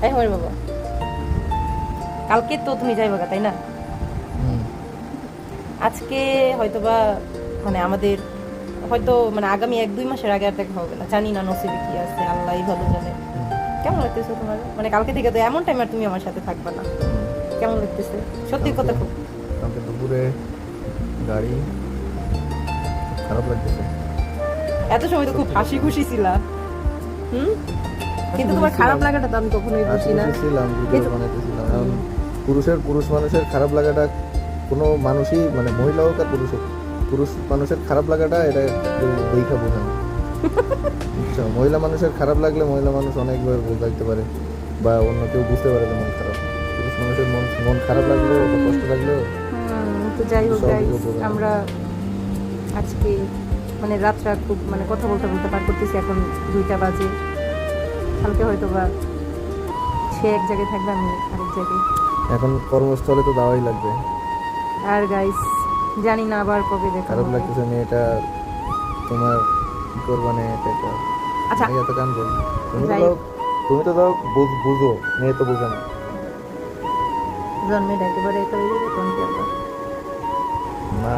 এই হরে বাবা, কালকে তো তুমি যাইবা গা, তাই না? আজকে হয়তোবা মানে আমাদের হয়তো মানে আগামী 1-2 মাসের আগে আর দেখা হবে না, জানি না নসিবে কি আছে, আল্লাহই ভালো জানে। কেমন লাগতেছে তোমার? মানে কালকে থেকে তো এমন টাইম আর তুমি আমার সাথে থাকবা না, কেমন লাগতেছে? সত্যি কথা খুব কালকে দুপুরে গাড়ি খারাপ লাগতেছে। এত সময় তো খুব হাসি খুশি ছিলা, কিন্তু তোমার খারাপ লাগাটা তো আমি কখনোই বুঝি না। ছিলাম ভিডিও বানাইতেছিলাম। এখন পুরুষ মানুষের খারাপ লাগাটা কোনো মানুষই মানে মহিলা হোক আর পুরুষ মানুষের খারাপ লাগাটা এটা দেখা বোঝা না। বুঝছো? মহিলা মানুষের খারাপ লাগলে মহিলা মানুষ অনেকবার বোঝাইতে পারে বা অন্য কেউ বুঝতে পারে যে মন খারাপ। পুরুষ মানুষের মন খারাপ লাগলেও বা কষ্ট লাগলেও তো যাই হোক সব গাইস, কেউ বোঝে না। আমরা আজকে মানে রাতটা খুব মানে কথা বলতে বলতে পার করতেছি, এখন 2টা বাজে। কালকে হয়তো বা সে এক জায়গায় থাকবে, আমি আরেক জায়গায়। এখন কর্মস্থলে তো যাওয়াই লাগবে। আর গাইস জানি না আবার কবে দেখা খারাপ হবে। লাগতেছে মেয়েটা তোমার কি করবা না এটা একটা আচ্ছা মেয়ে এত কান করবে। যাই তুমি তো তাও বুঝো, মেয়ে তো বোঝে না। জন্মে ডাইতে পারে তো তখন কি আবার না